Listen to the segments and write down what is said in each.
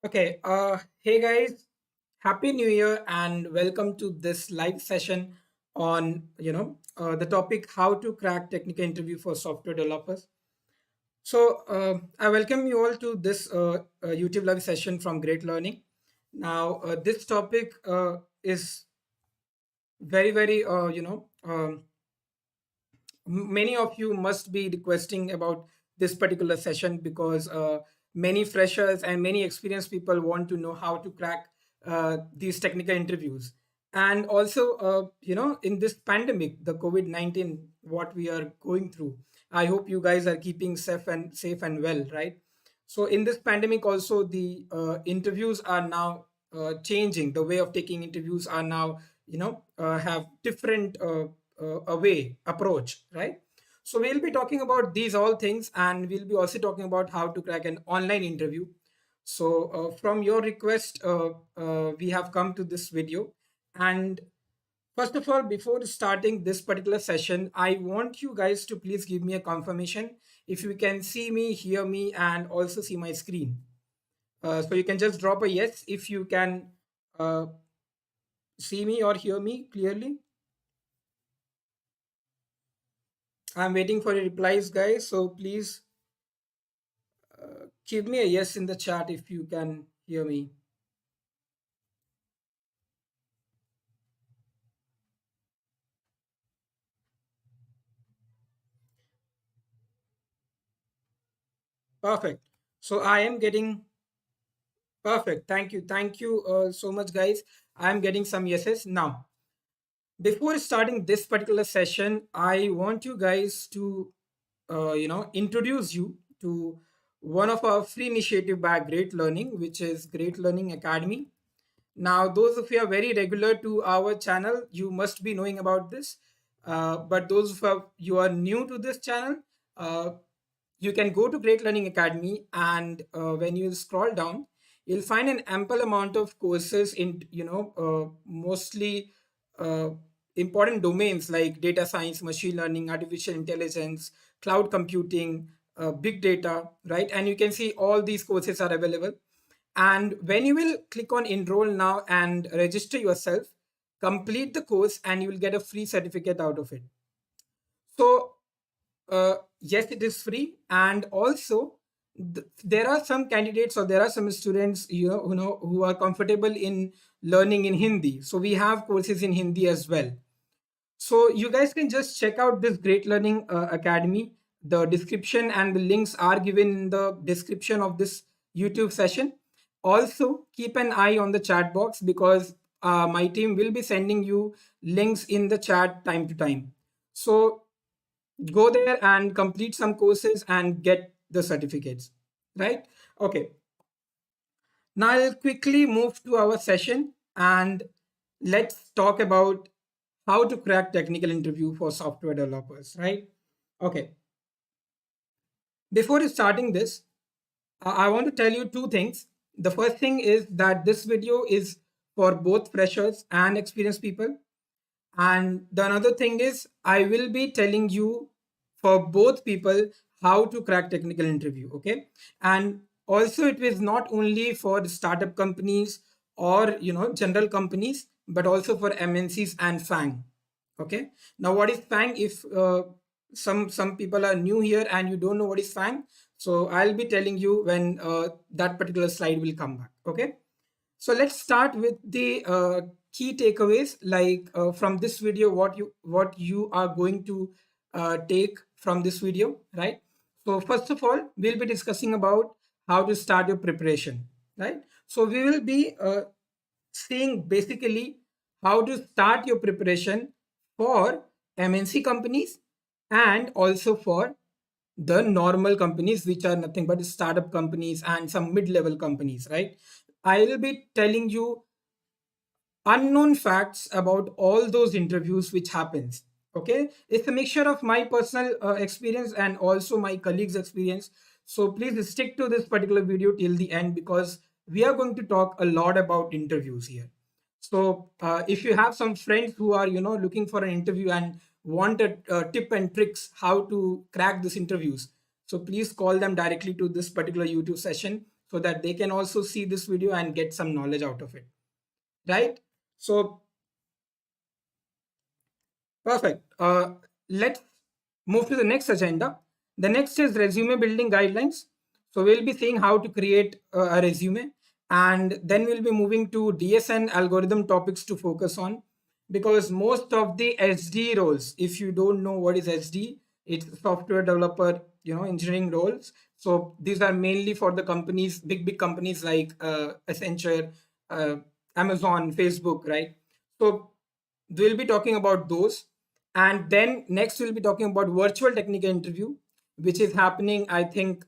Okay, hey guys, happy new year and welcome to this live session on, the topic how to crack technical interview for software developers. I welcome you all to this YouTube live session from Great Learning. Now, this topic is very, very, many of you must be requesting about this particular session because many freshers and many experienced people want to know how to crack these technical interviews. And also, in this pandemic, the COVID-19, what we are going through, I hope you guys are keeping safe and well, right? So in this pandemic also, the interviews are now changing. The way of taking interviews are now, have different away approach, right? So we'll be talking about these all things, and we'll be also talking about how to crack an online interview. So from your request, we have come to this video. And first of all, before starting this particular session, I want you guys to please give me a confirmation if you can see me, hear me, and also see my screen. So you can just drop a yes if you can uh, see me or hear me clearly. I'm waiting for your replies, guys. So please give me a yes in the chat if you can hear me. Perfect. So I am getting perfect. Thank you. Thank you so much, guys. I am getting some yeses. Now, before starting this particular session, I want you guys to, introduce you to one of our free initiative by Great Learning, which is Great Learning Academy. Now, those of you are very regular to our channel, you must be knowing about this. But those you are new to this channel, uh, you can go to Great Learning Academy, and when you scroll down, you'll find an ample amount of courses in, mostly uh, important domains like data science, machine learning, artificial intelligence, cloud computing, big data, right? And you can see all these courses are available. And when you will click on enroll now and register yourself, complete the course, and you will get a free certificate out of it. So, yes, it is free. And also, there are some candidates or there are some students, who are comfortable in learning in Hindi. So, we have courses in Hindi as well. So, you guys can just check out this Great Learning Academy. The description and the links are given in the description of this YouTube session. Also, keep an eye on the chat box because my team will be sending you links in the chat time to time. So, go there and complete some courses and get the certificates, right? Okay, now I'll quickly move to our session and let's talk about how to crack technical interview for software developers, right? Okay, before starting this, I want to tell you two things. The first thing is that this video is for both freshers and experienced people. And the another thing is, I will be telling you for both people how to crack technical interview. Okay. And also, it is not only for the startup companies or, general companies, but also for MNCs and FANG. Okay. Now, what is FANG? If some people are new here and you don't know what is FANG, so I'll be telling you when that particular slide will come back. Okay. So let's start with the key takeaways, like from this video, what you are going to take from this video, right? So first of all, we'll be discussing about how to start your preparation, right? So we will be seeing basically how to start your preparation for MNC companies and also for the normal companies, which are nothing but startup companies and some mid-level companies, right? I will be telling you unknown facts about all those interviews which happens. Okay, it's a mixture of my personal experience and also my colleagues experience. So please stick to this particular video till the end because we are going to talk a lot about interviews here. So if you have some friends who are looking for an interview and want a tip and tricks how to crack these interviews, so please call them directly to this particular YouTube session so that they can also see this video and get some knowledge out of it, right? So perfect. Let's move to the next agenda. The next is resume building guidelines. So we'll be seeing how to create a resume, and then we'll be moving to DSN algorithm topics to focus on, because most of the SD roles, if you don't know what is SD, it's software developer, engineering roles. So these are mainly for the companies, big companies like Accenture, uh, Amazon, Facebook, right? So we'll be talking about those, and then next we'll be talking about virtual technical interview, which is happening, I think,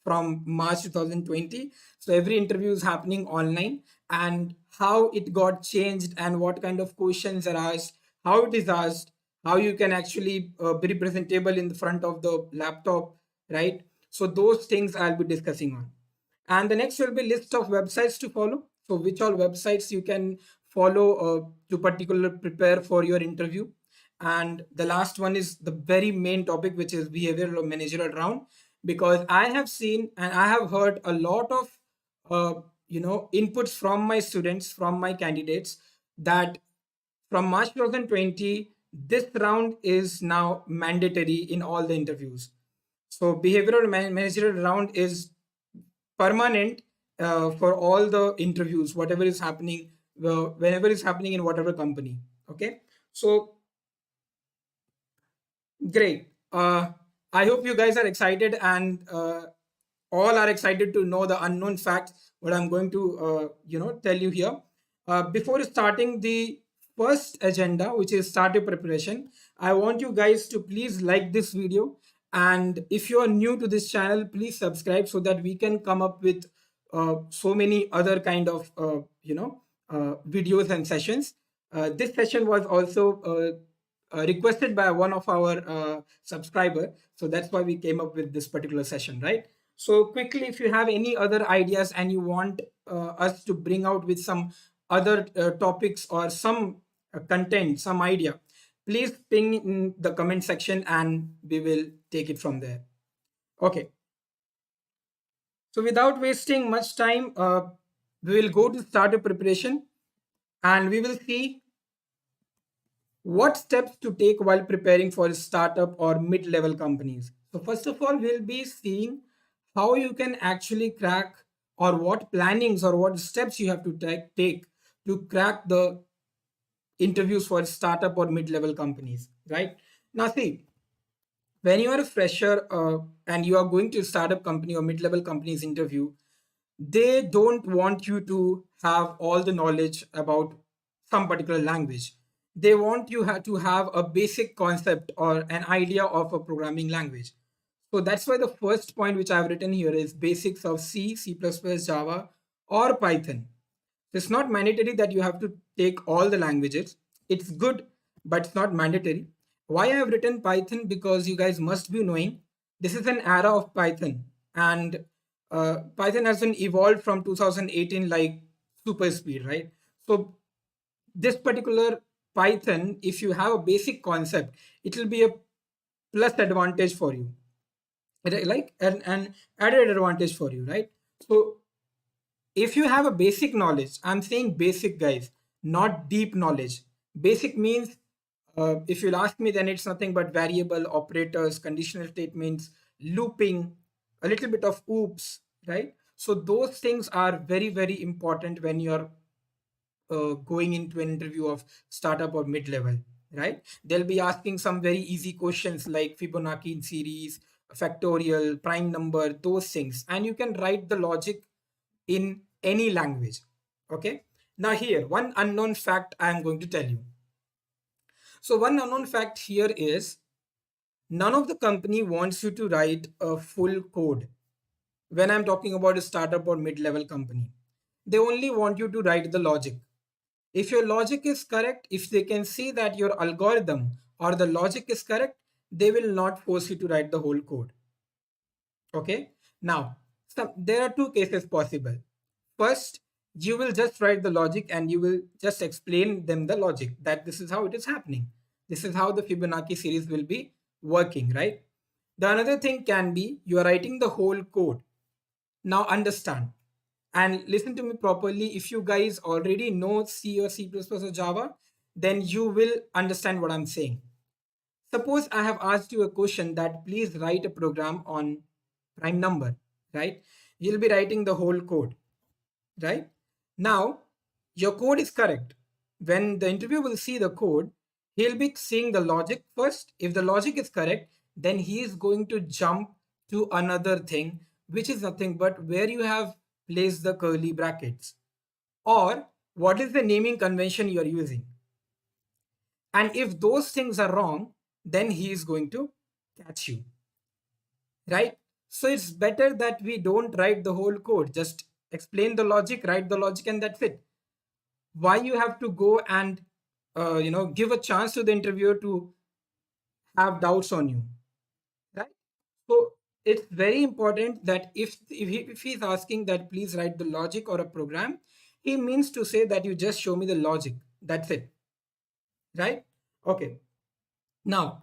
from March 2020. So every interview is happening online, and how it got changed and what kind of questions are asked, how it is asked, how you can actually be presentable in the front of the laptop, right? So those things I'll be discussing on. And the next will be list of websites to follow. So which all websites you can follow to particular prepare for your interview. And the last one is the very main topic, which is behavioral or managerial round, because I have seen and I have heard a lot of inputs from my students, from my candidates, that from March 2020 this round is now mandatory in all the interviews. So behavioral managerial round is permanent for all the interviews, whatever is happening, whenever is happening in whatever company. Okay, so great. I hope you guys are excited, and all are excited to know the unknown facts. What I'm going to, tell you here. Before starting the first agenda, which is startup preparation, I want you guys to please like this video. And if you are new to this channel, please subscribe so that we can come up with so many other kind of, videos and sessions. This session was also requested by one of our subscriber, so that's why we came up with this particular session, right? So quickly, if you have any other ideas and you want us to bring out with some other topics or some content, some idea, please ping in the comment section and we will take it from there. Okay, so without wasting much time, we will go to starter preparation, and we will see what steps to take while preparing for a startup or mid-level companies. So first of all, we'll be seeing how you can actually crack, or what plannings or what steps you have to take to crack the interviews for startup or mid-level companies, right? Now see, when you are a fresher and you are going to startup company or mid-level companies interview, they don't want you to have all the knowledge about some particular language. They want you to have a basic concept or an idea of a programming language. So that's why the first point which I've written here is basics of C, C++, Java, or Python. It's not mandatory that you have to take all the languages. It's good, but it's not mandatory. Why I have written Python? Because you guys must be knowing this is an era of Python, and Python has been evolved from 2018 like super speed, right? So this particular Python, if you have a basic concept, it will be a plus advantage for you, like an added advantage for you, right? So if you have a basic knowledge, I'm saying basic, guys, not deep knowledge. Basic means, if you'll ask me, then it's nothing but variable operators, conditional statements, looping, a little bit of oops, right? So those things are very, very important when you're going into an interview of startup or mid-level, right? They'll be asking some very easy questions like Fibonacci series, factorial, prime number, those things, and you can write the logic in any language. Okay, now here one unknown fact I am going to tell you. So one unknown fact here is, none of the company wants you to write a full code. When I'm talking about a startup or mid-level company, they only want you to write the logic. If your logic is correct, if they can see that your algorithm or the logic is correct, they will not force you to write the whole code. Okay, now there are two cases possible. First, you will just write the logic and you will just explain them the logic, that this is how it is happening. This is how the Fibonacci series will be working, right? The another thing can be you are writing the whole code, Now understand and listen to me properly. If you guys already know C or C++ or Java, then you will understand what I'm saying. Suppose I have asked you a question that please write a program on prime number, right? You'll be writing the whole code, right? Now, your code is correct. When the interviewer will see the code, he'll be seeing the logic first. If the logic is correct, then he is going to jump to another thing, which is nothing but where you have placed the curly brackets or what is the naming convention you're using. And if those things are wrong, then he is going to catch you, right? So it's better that we don't write the whole code. Just explain the logic, write the logic, and that's it. Why you have to go and give a chance to the interviewer to have doubts on you, right? So it's very important that if he's asking that please write the logic or a program, he means to say that you just show me the logic. That's it, right? Okay. Now,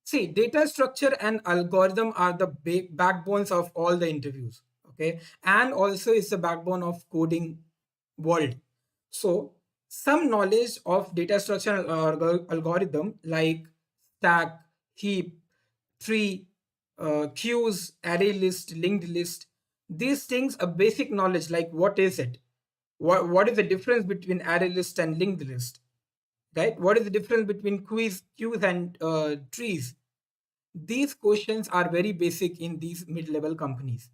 see, data structure and algorithm are the backbones of all the interviews. Okay, and also it's the backbone of coding world. So, some knowledge of data structure and algorithm like stack, heap, tree, queues, array list, linked list. These things, a basic knowledge like what is it? What is the difference between array list and linked list? Right? What is the difference between queues and trees? These questions are very basic in these mid-level companies.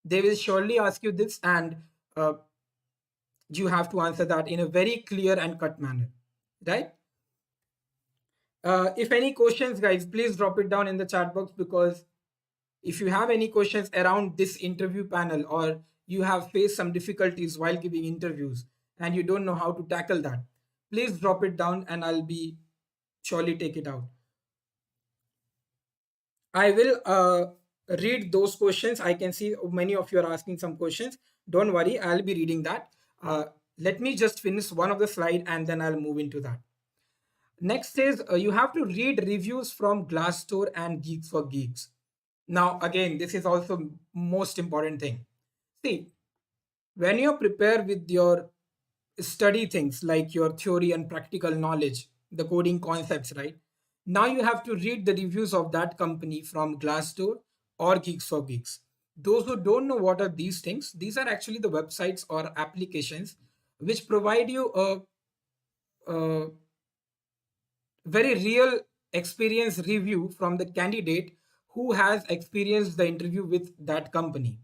They will surely ask you this, and you have to answer that in a very clear and cut manner, right? If any questions, guys, please drop it down in the chat box, because if you have any questions around this interview panel, or you have faced some difficulties while giving interviews and you don't know how to tackle that, please drop it down and I'll be surely take it out. I will read those questions. I can see many of you are asking some questions. Don't worry, I'll be reading that. Let me just finish one of the slide and then I'll move into that. Next is you have to read reviews from Glassdoor and Geeks for Geeks. Now, again, this is also most important thing. See, when you prepare with your study things like your theory and practical knowledge, the coding concepts, right? Now you have to read the reviews of that company from Glassdoor or Geeks for Geeks. Those who don't know what are these things, these are actually the websites or applications which provide you a very real experience review from the candidate who has experienced the interview with that company,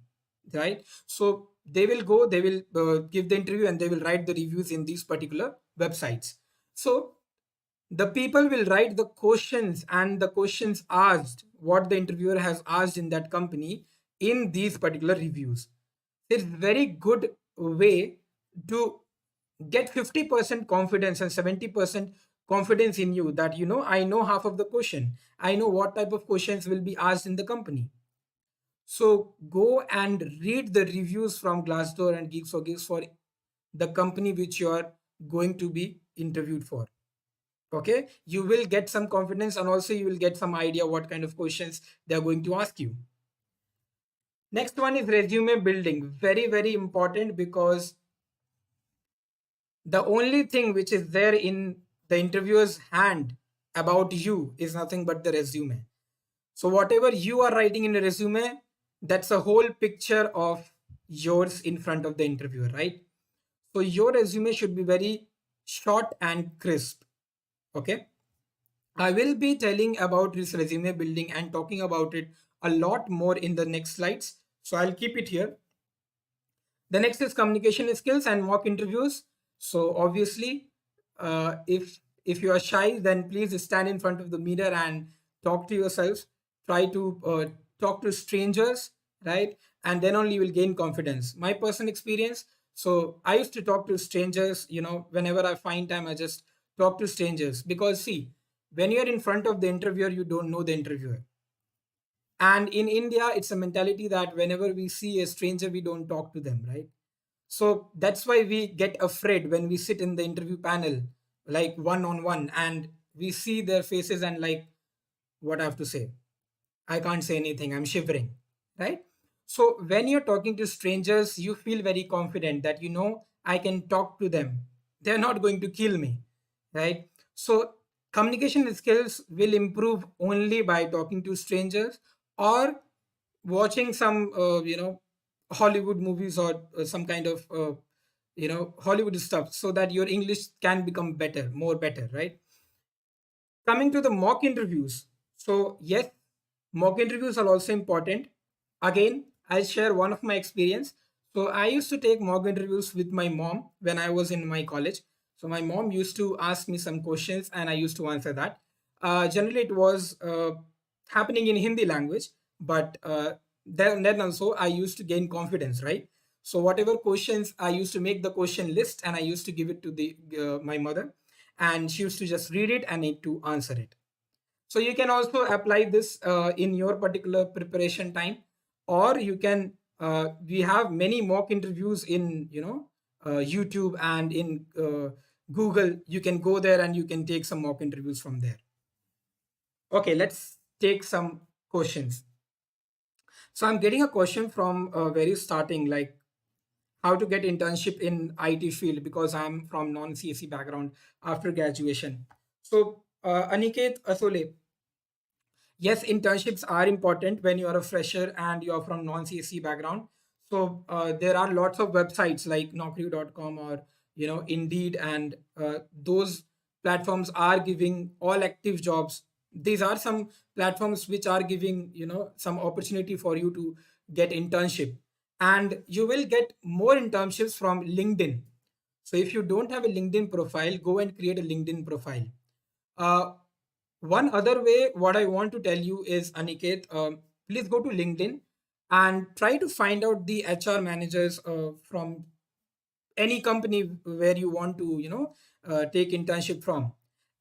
right? So they will go, they will give the interview and they will write the reviews in these particular websites. So the people will write the questions and the questions asked, what the interviewer has asked in that company in these particular reviews. It's very good way to get 50% confidence and 70% confidence in you that I know half of the question. I know what type of questions will be asked in the company. So go and read the reviews from Glassdoor and Geeks for Geeks for the company which you are going to be interviewed for. Okay, you will get some confidence and also you will get some idea what kind of questions they are going to ask you. Next one is resume building. Very, very important, because the only thing which is there in the interviewer's hand about you is nothing but the resume. So whatever you are writing in a resume, that's a whole picture of yours in front of the interviewer, right? So your resume should be very short and crisp. Okay, I will be telling about this resume building and talking about it a lot more in the next slides, so I'll keep it here. The next is communication skills and mock interviews. So obviously, if you are shy, then please stand in front of the mirror and talk to yourself. Try to talk to strangers, right? And then only you will gain confidence. My personal experience. So I used to talk to strangers. Whenever I find time, I just talk to strangers, because see, when you're in front of the interviewer, you don't know the interviewer. And in India, it's a mentality that whenever we see a stranger, we don't talk to them, right? So that's why we get afraid when we sit in the interview panel, like one on one, and we see their faces and like, what I have to say? I can't say anything. I'm shivering, right? So when you're talking to strangers, you feel very confident that I can talk to them. They're not going to kill me, right? So communication skills will improve only by talking to strangers or watching some Hollywood movies or some kind of Hollywood stuff, so that your English can become better, more better, right? Coming to the mock interviews. So yes, mock interviews are also important. Again, I'll share one of my experience. So I used to take mock interviews with my mom when I was in my college. So my mom used to ask me some questions and I used to answer that. Generally it was happening in Hindi language, but then also I used to gain confidence, right? So whatever questions, I used to make the question list and I used to give it to the my mother, and she used to just read it and need to answer it. So you can also apply this in your particular preparation time, or you can we have many mock interviews in YouTube and in Google. You can go there and you can take some mock interviews from there. Okay, let's take some questions. So I'm getting a question from very starting, like how to get internship in IT field, because I'm from non-CSE background after graduation. So Aniket Asole, yes, internships are important when you are a fresher and you are from non-CSE background. So there are lots of websites like Naukri.com or Indeed, and those platforms are giving all active jobs. These are some platforms which are giving some opportunity for you to get internship, and you will get more internships from LinkedIn. So if you don't have a LinkedIn profile, go and create a LinkedIn profile. Uh, One other way, what I want to tell you is, Aniket, please go to LinkedIn and try to find out the HR managers from any company where you want to, take internship from,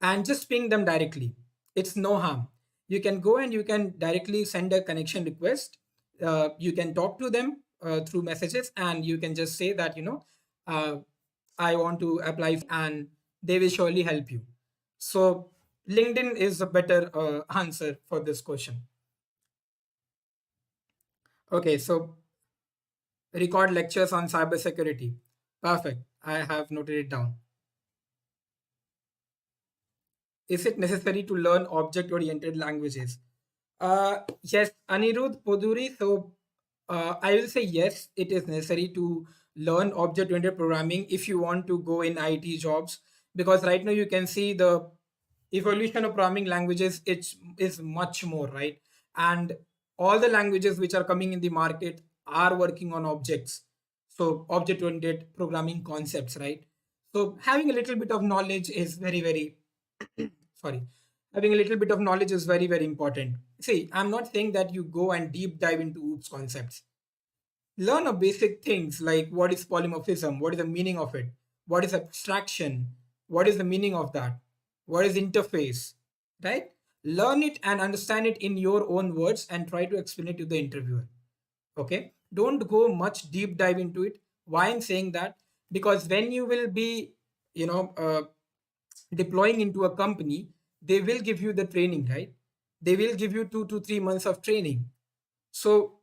and just ping them directly. It's no harm. You can go and you can directly send a connection request. You can talk to them through messages, and you can just say that, uh, I want to apply, and they will surely help you. So LinkedIn is a better answer for this question. Okay, so record lectures on cybersecurity. Perfect. I have noted it down. Is it necessary to learn object oriented languages? Yes, Anirudh Poduri. So I will say yes, it is necessary to learn object oriented programming if you want to go in IT jobs, because right now you can see the evolution of programming languages. It is much more, right? And all the languages which are coming in the market are working on objects. So object oriented programming concepts, right? So having a little bit of knowledge is very, very sorry, having a little bit of knowledge is very, very important. See, I'm not saying that you go and deep dive into OOPS concepts. Learn a basic things like what is polymorphism, what is the meaning of it, what is abstraction, what is the meaning of that, what is interface, right? Learn it and understand it in your own words and try to explain it to the interviewer. Okay, don't go much deep dive into it. Why I'm saying that? Because when you will be you know uh, deploying into a company, they will give you the training, right? They will give you 2 to 3 months of training. So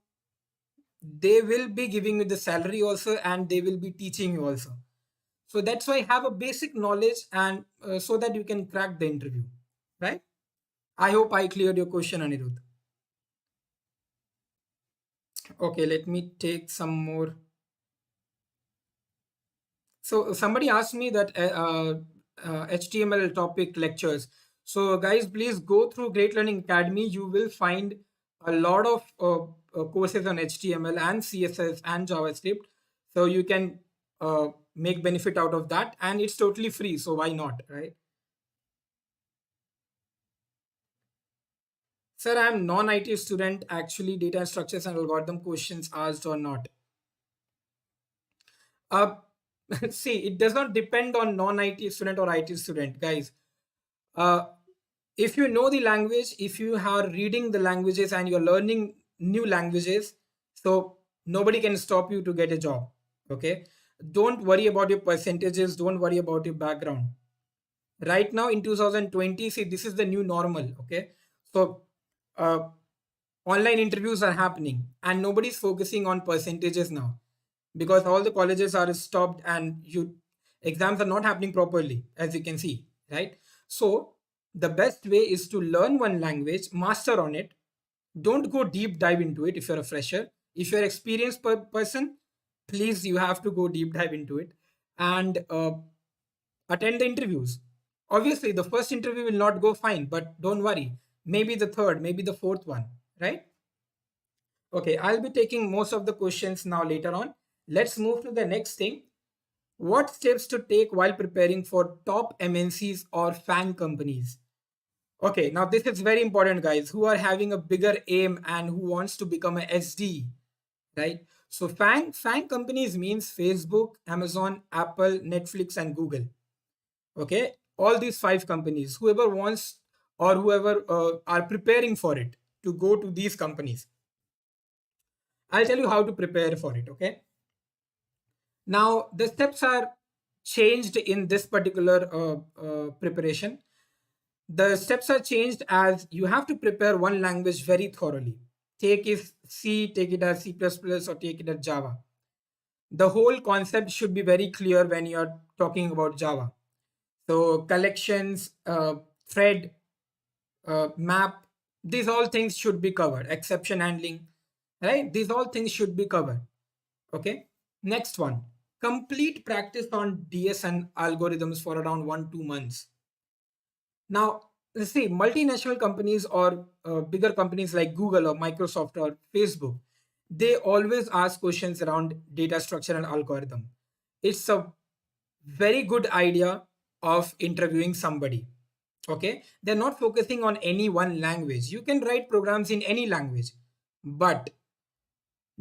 they will be giving you the salary also, and they will be teaching you also. So that's why have a basic knowledge, and so that you can crack the interview, right? I hope I cleared your question, Anirudh. Okay, let me take some more. So somebody asked me that HTML topic lectures. So guys, please go through Great Learning Academy. You will find a lot of courses on HTML and CSS and JavaScript. So you can make benefit out of that, and it's totally free. So why not, right? Sir, I'm non-IT student. Actually, data structures and algorithm questions asked or not. Uh, See, it does not depend on non-IT student or IT student, guys. Uh, if you know the language, if you are reading the languages and you're learning new languages, so nobody can stop you to get a job. Okay, don't worry about your percentages, don't worry about your background. Right now in 2020, see, this is the new normal. Okay, so uh, online interviews are happening and nobody's focusing on percentages now, because all the colleges are stopped and you exams are not happening properly, as you can see, right? So the best way is to learn one language, master on it. Don't go deep dive into it if you're a fresher. If you're an experienced person, please, you have to go deep dive into it and attend the interviews. Obviously the first interview will not go fine, but don't worry, maybe the third, maybe the fourth one, right? Okay, I'll be taking most of the questions now later on. Let's move to the next thing. What steps to take while preparing for top MNCs or fan companies? Okay, now this is very important, guys, who are having a bigger aim and who wants to become a SD, right? So fan companies means Facebook, Amazon, Apple, Netflix, and Google. Okay, all these five companies, whoever wants or whoever are preparing for it to go to these companies, I'll tell you how to prepare for it. Okay, now the steps are changed in this particular preparation. The steps are changed as you have to prepare one language very thoroughly. Take it C, take it as C++, or take it as Java. The whole concept should be very clear when you're talking about Java. So collections, thread, map, these all things should be covered. Exception handling, right? These all things should be covered. Okay. Next one, complete practice on DS and algorithms for around 1-2 months. Now, let's see, multinational companies or bigger companies like Google or Microsoft or Facebook, they always ask questions around data structure and algorithm. It's a very good idea of interviewing somebody. Okay, they're not focusing on any one language. You can write programs in any language, but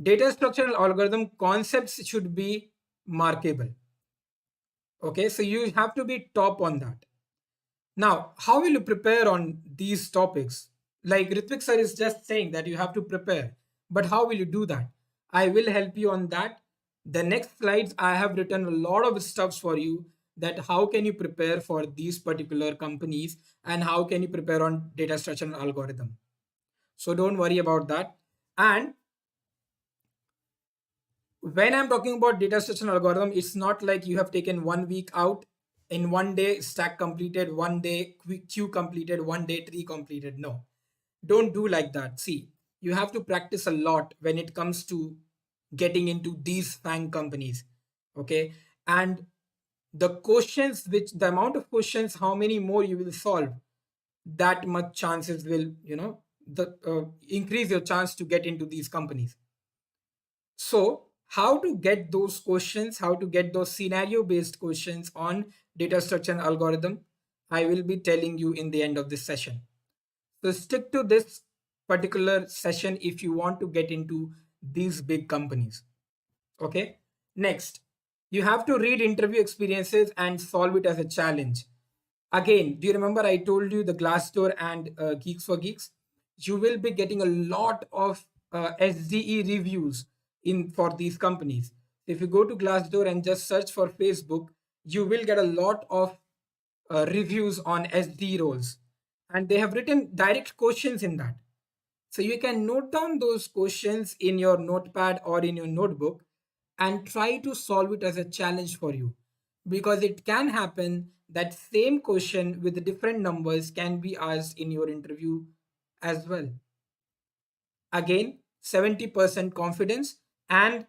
data structure and algorithm concepts should be markable. Okay, so you have to be top on that. Now, how will you prepare on these topics? Like Ritvik sir is just saying that you have to prepare, but how will you do that? I will help you on that. The next slides, I have written a lot of stuffs for you, that how can you prepare for these particular companies and how can you prepare on data structure and algorithm. So don't worry about that. And when I'm talking about data structure and algorithm, it's not like you have taken 1 week out, in one day stack completed, one day queue completed, one day tree completed. No, don't do like that. See, you have to practice a lot when it comes to getting into these FANG companies. Okay, and the questions, which the amount of questions, how many more you will solve, that much chances will, the increase your chance to get into these companies. So, how to get those questions, how to get those scenario based questions on data structure and algorithm, I will be telling you in the end of this session. So, stick to this particular session if you want to get into these big companies. Okay. Next, you have to read interview experiences and solve it as a challenge. Again, do you remember I told you the Glassdoor and Geeks for Geeks? You will be getting a lot of SDE reviews in for these companies. If you go to Glassdoor and just search for Facebook, you will get a lot of reviews on SD roles, and they have written direct questions in that. So you can note down those questions in your notepad or in your notebook and try to solve it as a challenge for you, because it can happen that same question with different numbers can be asked in your interview as well. Again, 70% confidence and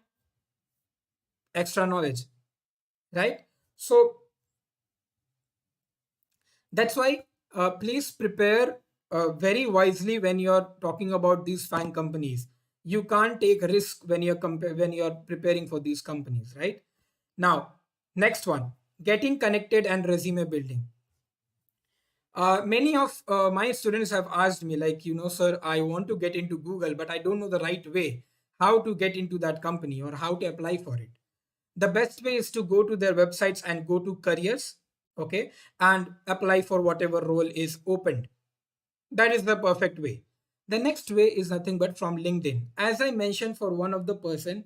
extra knowledge, right? So that's why please prepare very wisely when you're talking about these FANG companies. You can't take risk when when you're preparing for these companies, right? Now, next one, getting connected and resume building. Many of my students have asked me, like, sir, I want to get into Google, but I don't know the right way, how to get into that company or how to apply for it. The best way is to go to their websites and go to careers, okay, and apply for whatever role is opened. That is the perfect way. The next way is nothing but from LinkedIn. As I mentioned, for one of the person,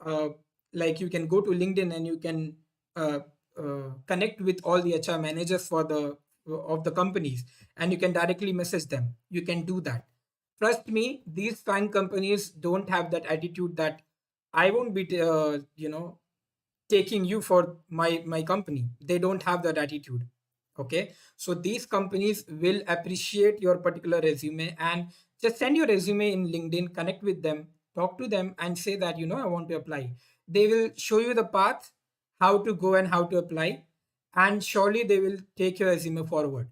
uh, like you can go to LinkedIn and you can uh, connect with all the HR managers for the of the companies, and you can directly message them. You can do that. Trust me, these FANG companies don't have that attitude that I won't be, taking you for my company. They don't have that attitude. Okay, so these companies will appreciate your particular resume, and just send your resume in LinkedIn, connect with them, talk to them, and say that, I want to apply. They will show you the path, how to go and how to apply, and surely they will take your resume forward.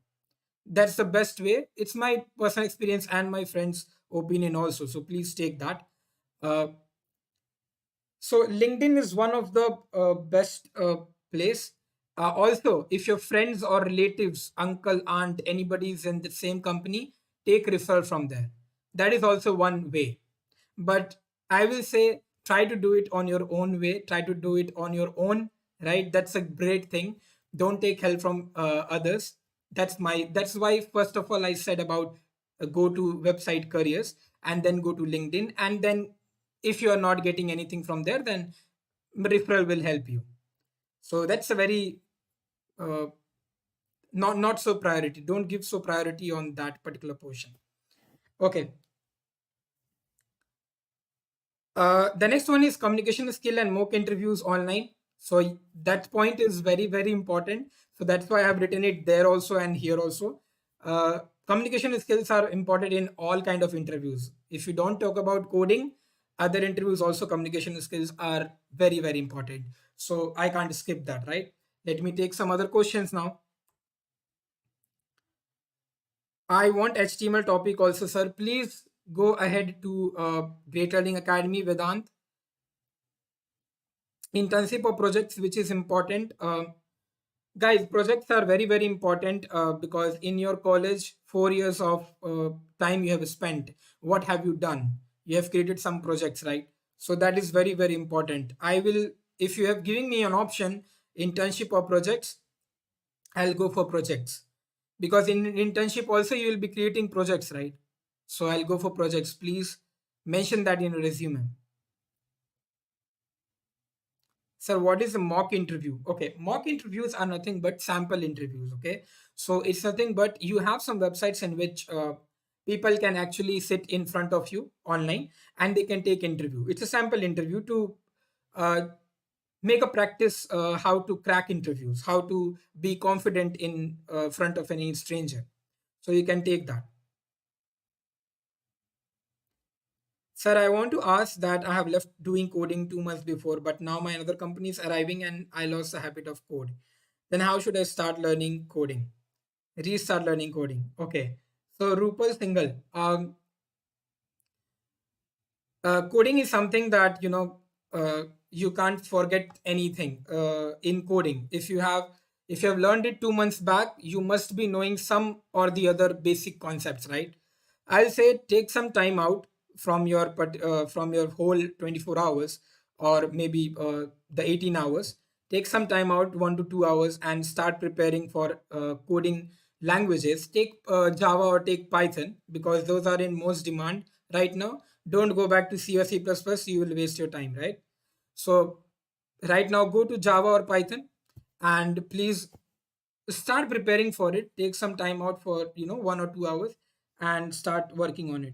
That's the best way. It's my personal experience and my friends opinion also, so please take that. Uh, so LinkedIn is one of the best place. Also, if your friends or relatives, uncle, aunt, anybody is in the same company, take referral from there. That is also one way. But I will say, try to do it on your own way. Try to do it on your own. Right? That's a great thing. Don't take help from others. That's why first of all I said about go to website careers and then go to LinkedIn, and then if you are not getting anything from there, then referral will help you. So that's a very uh, not so priority. Don't give so priority on that particular portion. Okay. The next one is communication skill and mock interviews online. So that point is very, very important. So that's why I have written it there also and here also. Communication skills are important in all kind of interviews. If you don't talk about coding, other interviews also communication skills are very, very important. So I can't skip that, right? Let me take some other questions now. I want HTML topic also, sir. Please go ahead to Great Learning Academy, Vedant. Internship or projects, which is important. Guys, projects are very, very important because in your college 4 years of time you have spent, what have you done? You have created some projects, right? So that is very, very important. I will, if you have given me an option, internship or projects, I'll go for projects, because in internship also you will be creating projects, right? So I'll go for projects. Please mention that in your resume. Sir, what is a mock interview? Okay, mock interviews are nothing but sample interviews. Okay, so it's nothing but you have some websites in which people can actually sit in front of you online and they can take interview. It's a sample interview to uh, make a practice how to crack interviews, how to be confident in front of any stranger. So you can take that. Sir, I want to ask that I have left doing coding 2 months before, but now my another company is arriving and I lost the habit of code. Then how should I start learning coding? Restart learning coding. Okay. So Rupal Singhal, coding is something that you can't forget anything in coding. If you have learned it 2 months back, you must be knowing some or the other basic concepts, right? I'll say take some time out from your whole 24 hours, or maybe the 18 hours. Take some time out, 1 to 2 hours, and start preparing for coding languages. Take Java or take Python, because those are in most demand right now. Don't go back to C or C++, you will waste your time, right? So right now go to Java or Python, and please start preparing for it. Take some time out for 1 or 2 hours and start working on it.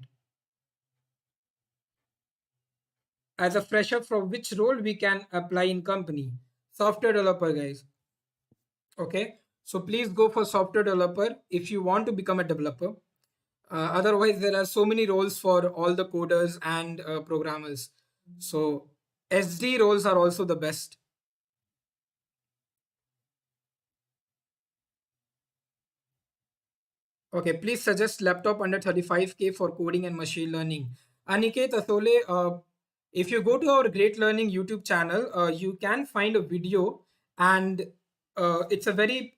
As a fresher, for which role we can apply in company? Software developer, guys. Okay, so please go for software developer if you want to become a developer. Otherwise, there are so many roles for all the coders and programmers. So SD roles are also the best. Okay, please suggest laptop under 35K for coding and machine learning. Aniket Asole, if you go to our Great Learning YouTube channel, you can find a video, and it's a very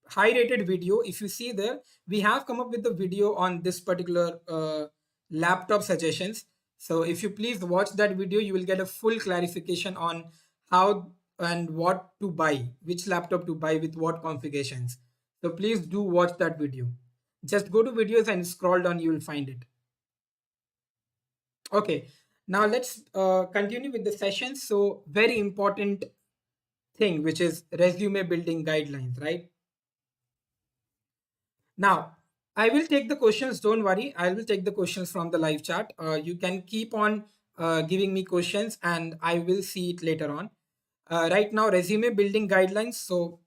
high rated video. If you see there, we have come up with the video on this particular laptop suggestions. So if you please watch that video, you will get a full clarification on how and what to buy, which laptop to buy with what configurations. So please do watch that video. Just go to videos and scroll down, you will find it. Okay, now let's continue with the session. So very important thing, which is resume building guidelines, right? Now, I will take the questions. Don't worry. I will take the questions from the live chat. You can keep on giving me questions and I will see it later on. Right now, resume building guidelines. So,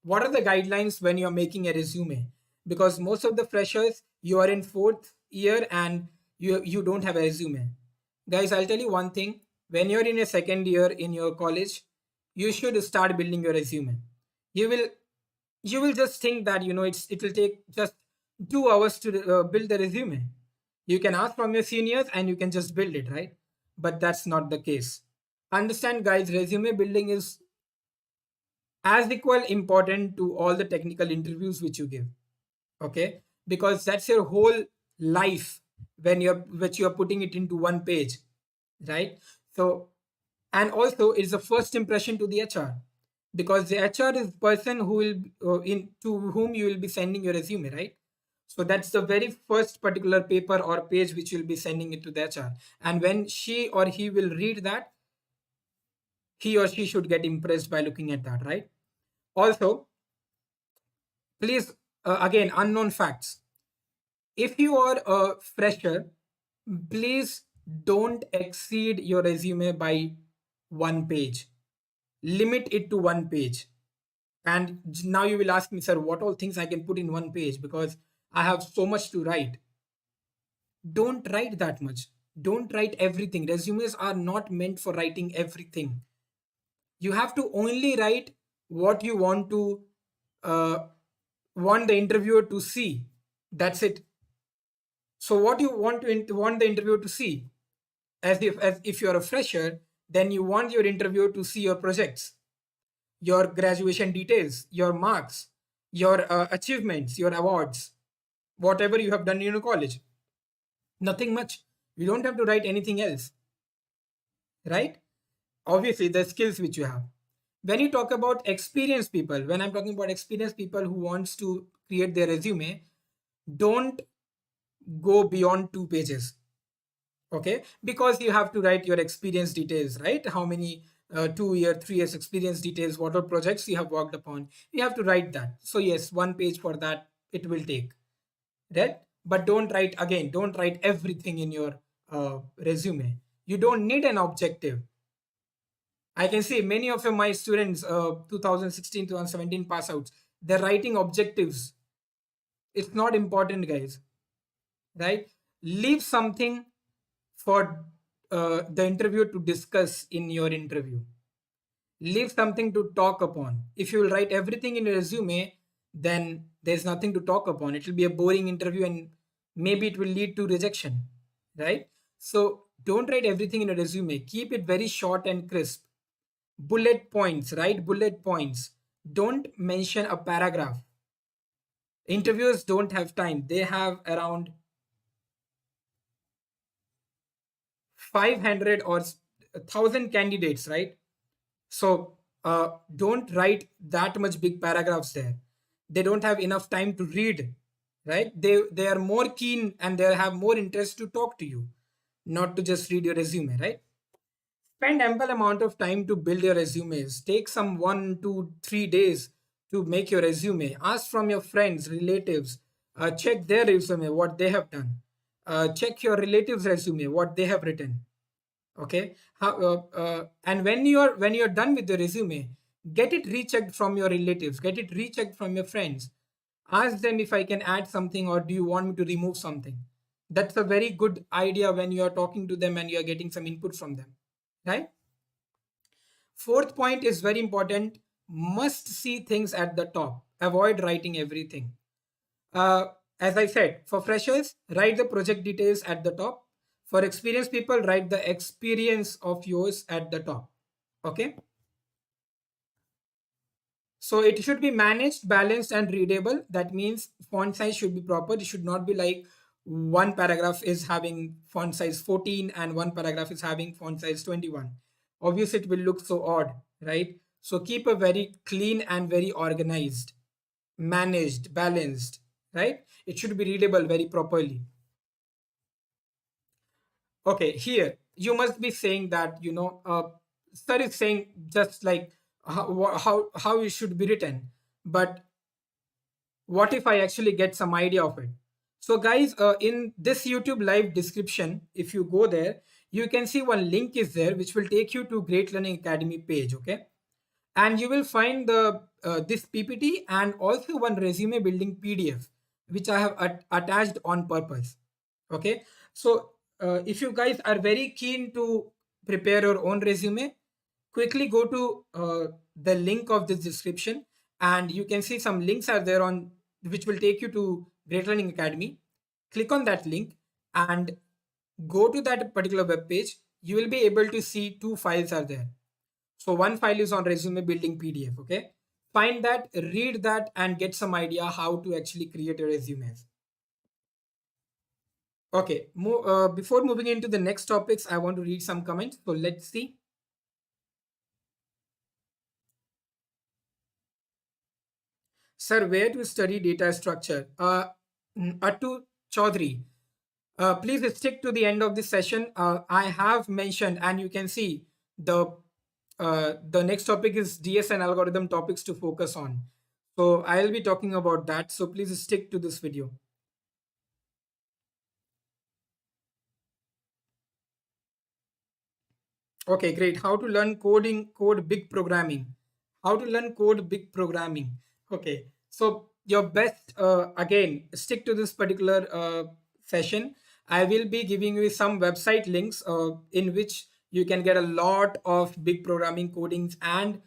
what are the guidelines when you're making a resume? Because most of the freshers, you are in fourth year and you don't have a resume. Guys, I'll tell you one thing. When you're in a second year in your college, you should start building your resume. You will you will just think that it will take just 2 hours to build the resume. You can ask from your seniors and you can just build it, right? But that's not the case. Understand, guys, resume building is as equal important to all the technical interviews which you give. Okay, because that's your whole life when you're putting it into one page, right? So, and also it's the first impression to the HR, because the HR is the person who will in to whom you will be sending your resume, right? So that's the very first particular paper or page which you'll be sending it to the HR, and when she or he will read that, he or she should get impressed by looking at that, right? Also, please, again, unknown facts. If you are a fresher, please don't exceed your resume by one page. Limit it to one page. And now you will ask me, sir, what all things I can put in one page because I have so much to write. Don't write that much. Don't write everything. Resumes are not meant for writing everything. You have to only write what you uh, want the interviewer to see. That's it. So what you want the interviewer to see, as if you're a fresher, then you want your interviewer to see your projects, your graduation details, your marks, your achievements, your awards, whatever you have done in your college. Nothing much. You don't have to write anything else, right? Obviously, the skills which you have. When you talk about experienced people, when I'm talking about experienced people who wants to create their resume, don't go beyond 2 pages. Okay, because you have to write your experience details, right? How many 2 year 3 years experience details, what are projects you have worked upon, you have to write that. So yes, one page for that it will take, right? But don't write everything in your resume. You don't need an objective. I can see many of my students, 2016 2017 pass outs, they're writing objectives. It's not important, guys, right? Leave something for the interviewer to discuss in your interview. Leave something to talk upon. If you will write everything in your resume, then there's nothing to talk upon. It will be a boring interview and maybe it will lead to rejection, right? So don't write everything in a resume. Keep it very short and crisp. Bullet points, write bullet points. Don't mention a paragraph. Interviewers don't have time. They have around 500 or 1,000 candidates, right? So don't write that much big paragraphs there. They don't have enough time to read, right? They are more keen and they have more interest to talk to you, not to just read your resume, right? Spend ample amount of time to build your resumes. Take some 1 2 3 days to make your resume. Ask from your friends, relatives, check their resume, what they have done. Check your relatives' resume, what they have written. Okay. And when you're done with the resume, get it rechecked from your relatives, get it rechecked from your friends. Ask them if I can add something or do you want me to remove something. That's a very good idea when you are talking to them and you are getting some input from them, right? Fourth point is very important. Must see things at the top. Avoid writing everything. uh, as I said, for freshers, write the project details at the top. For experienced people, write the experience of yours at the top. Okay. So it should be managed, balanced, and readable. That means font size should be proper. It should not be like one paragraph is having font size 14 and one paragraph is having font size 21. Obviously, it will look so odd, right? So keep a very clean and very organized, managed, balanced, right? It should be readable very properly. Okay, here you must be saying that sir is saying just like how it should be written, but what if I actually get some idea of it? So guys, in this YouTube live description, if you go there, you can see one link is there which will take you to Great Learning Academy page. Okay, and you will find the this PPT and also one resume building PDF which I have attached on purpose. Okay, so if you guys are very keen to prepare your own resume, quickly go to the link of this description, and you can see some links are there on which will take you to Great Learning Academy. Click on that link and go to that particular web page. You will be able to see two files are there. So one file is on resume building PDF. Okay, find that, read that, and get some idea how to actually create a resume. Okay, before moving into the next topics, I want to read some comments. So let's see. Sir, where to study data structure? Attu Chaudhary, please stick to the end of this session. I have mentioned, and you can see the next topic is DS and algorithm topics to focus on. So I'll be talking about that. So please stick to this video. Okay, great. How to learn code big programming. How to learn code big programming. Okay, so your best, again, stick to this particular session. I will be giving you some website links in which you can get a lot of big programming codings and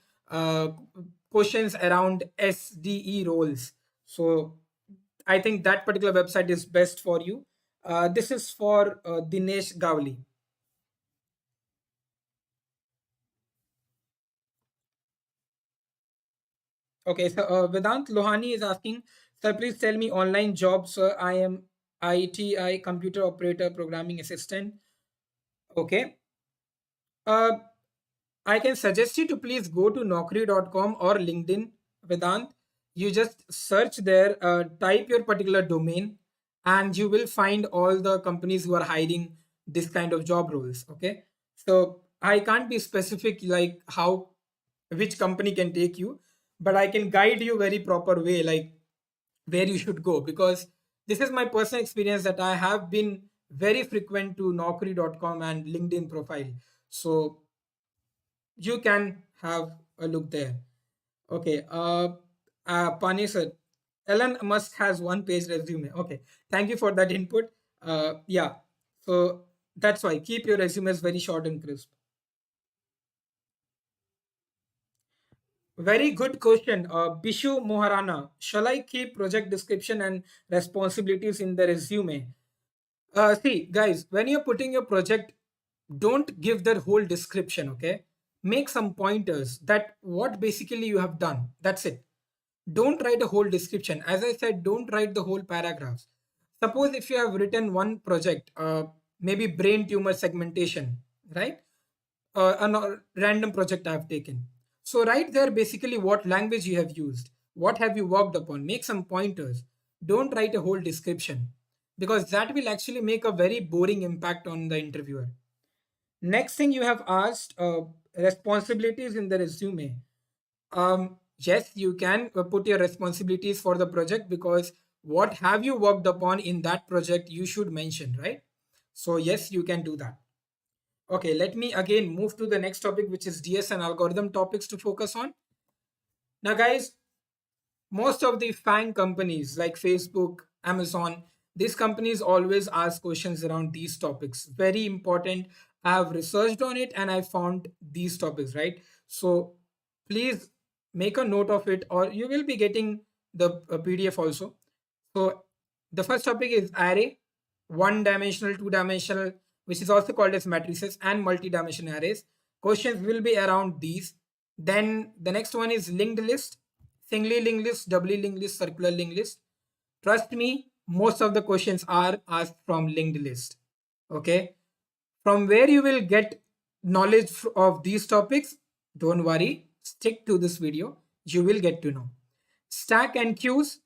questions around SDE roles. So I think that particular website is best for you. This is for Dinesh Gavli. Okay, so Vedant Lohani is asking, sir, please tell me online jobs. I am ITI computer operator programming assistant. Okay. Uh, I can suggest you to please go to naukri.com or LinkedIn, Vedant. You just search there, type your particular domain, and you will find all the companies who are hiring this kind of job roles. Okay. So I can't be specific like how which company can take you, but I can guide you very proper way, like where you should go, because this is my personal experience that I have been very frequent to naukri.com and LinkedIn profile. So you can have a look there. Okay. Pani sir, Elon Musk has one page resume. Okay. Thank you for that input. Yeah. So that's why keep your resumes very short and crisp. Very good question. Bishu Moharana. Shall I keep project description and responsibilities in the resume? See, guys, when you're putting your project, don't give the whole description, okay? Make some pointers that what basically you have done. That's it. Don't write a whole description. As I said, don't write the whole paragraphs. Suppose if you have written one project, maybe brain tumor segmentation, right? A random project I have taken. So write there basically what language you have used, what have you worked upon, make some pointers. Don't write a whole description because that will actually make a very boring impact on the interviewer. Next thing you have asked, responsibilities in the resume. Yes, you can put your responsibilities for the project because what have you worked upon in that project you should mention, right? So yes, you can do that. Okay, let me again move to the next topic, which is DS and algorithm topics to focus on. Now, guys, most of the FANG companies like Facebook, Amazon, these companies always ask questions around these topics. Very important. I have researched on it and I found these topics, right? So please make a note of it, or you will be getting the PDF also. So the first topic is array, one dimensional, two dimensional, which is also called as matrices, and multi-dimensional arrays. Questions will be around these. Then the next one is linked list, singly linked list, doubly linked list, circular linked list. Trust me, most of the questions are asked from linked list. Okay. From where you will get knowledge of these topics, don't worry, stick to this video. You will get to know. Stack and queues,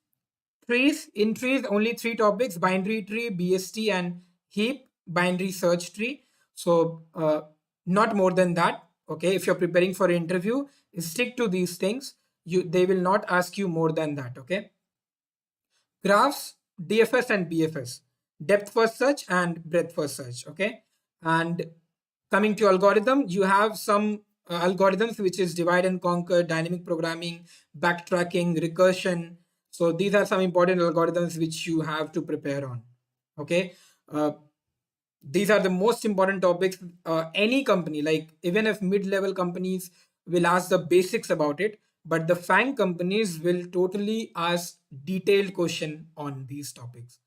trees. In trees, only three topics: binary tree, BST, and heap, binary search tree. So, not more than that. Okay. If you're preparing for an interview, stick to these things. They will not ask you more than that. Okay. Graphs, DFS and BFS, depth first search and breadth first search. Okay. And coming to algorithm, you have some algorithms which is divide and conquer, dynamic programming, backtracking, recursion. So these are some important algorithms which you have to prepare on. Okay. uh, these are the most important topics. Any company, like even if mid-level companies will ask the basics about it, but the FANG companies will totally ask detailed question on these topics.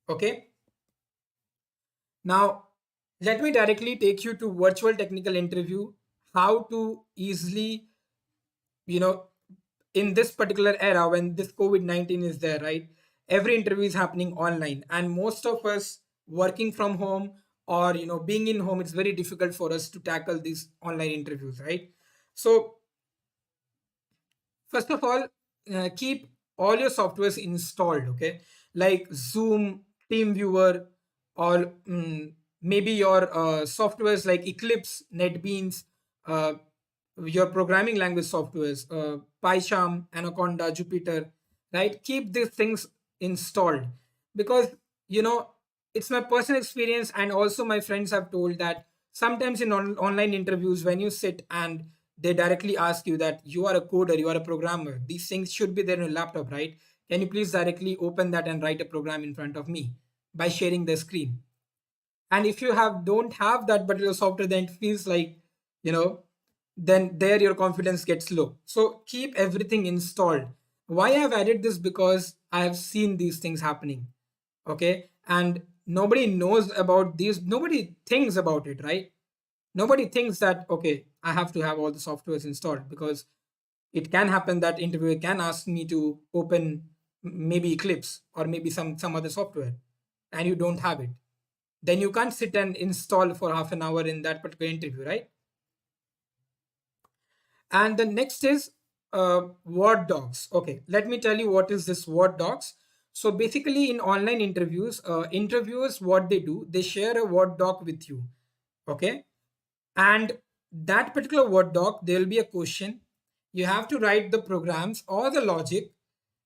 Okay. Now, let me directly take you to virtual technical interview. How to easily, you know, in this particular era when this COVID-19 is there, right? Every interview is happening online, and most of us working from home or being in home, it's very difficult for us to tackle these online interviews, right? So first of all, keep all your softwares installed, okay? Like Zoom, TeamViewer, or maybe your softwares like Eclipse, NetBeans, uh, your programming language softwares, PyCharm, Anaconda, Jupyter, right? Keep these things installed, because you know it's my personal experience, and also my friends have told that sometimes in online interviews, when you sit and they directly ask you that you are a coder, you are a programmer, these things should be there on your laptop, right? Can you please directly open that and write a program in front of me by sharing the screen? And if you don't have that particular software, then it feels like, you know then there your confidence gets low. So keep everything installed. Why I've added this? Because I have seen these things happening. Okay. And nobody knows about these, nobody thinks about it, right? Nobody thinks that, okay, I have to have all the softwares installed, because it can happen that interviewer can ask me to open maybe Eclipse or maybe some other software, and you don't have it. Then you can't sit and install for half an hour in that particular interview, right? And the next is Word docs. Okay, let me tell you what is this Word docs. So basically, in online interviews, interviewers, what they do, they share a Word doc with you. Okay. And that particular Word doc, there will be a question. You have to write the programs or the logic.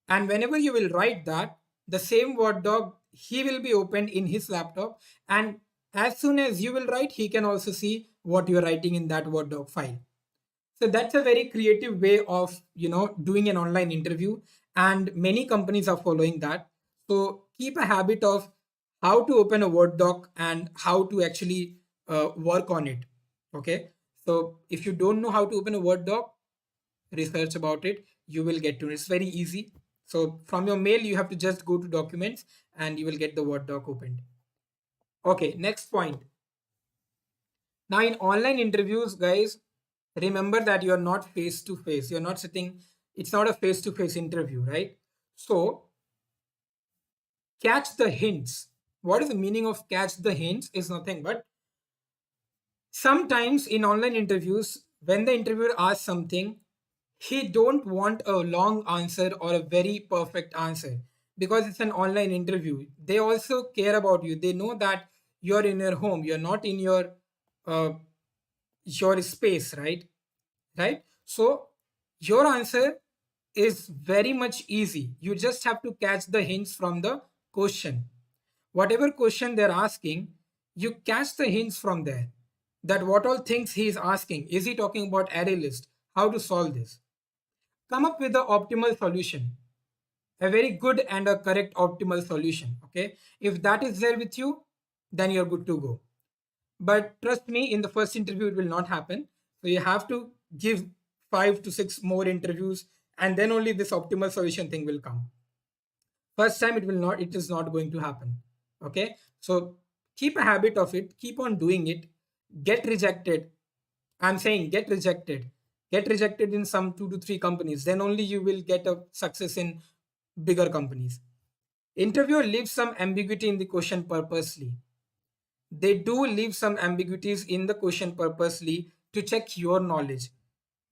And whenever you will write that, the same Word doc, he will be opened in his laptop. And as soon as you will write, he can also see what you're writing in that Word doc file. So that's a very creative way of doing an online interview, and many companies are following that. So keep a habit of how to open a Word doc and how to actually work on it. Okay. So if you don't know how to open a Word doc, research about it. You will get to it. It's very easy. So from your mail, you have to just go to documents and you will get the Word doc opened. Okay. Next point. Now, in online interviews, guys, remember that you're not face to face. You're not sitting, it's not a face to face interview, right? So, catch the hints. What is the meaning of catch the hints? Is nothing but sometimes in online interviews, when the interviewer asks something, he don't want a long answer or a very perfect answer, because it's an online interview. They also care about you. They know that you're in your home, you're not in uh, your space, right? So your answer is very much easy. You just have to catch the hints from the question. Whatever question they're asking, you catch the hints from there. That what all things he is asking. Is he talking about array list? How to solve this? Come up with the optimal solution. A very good and a correct optimal solution. Okay. If that is there with you, then you're good to go. But trust me, in the first interview, it will not happen. So you have to give 5 to 6 more interviews, and then only this optimal solution thing will come. First time, it is not going to happen. Okay. So keep a habit of it, keep on doing it, get rejected. I'm saying get rejected. Get rejected in some 2 to 3 companies. Then only you will get a success in bigger companies. Interviewer leaves some ambiguity in the question purposely. They do leave some ambiguities in the question purposely to check your knowledge,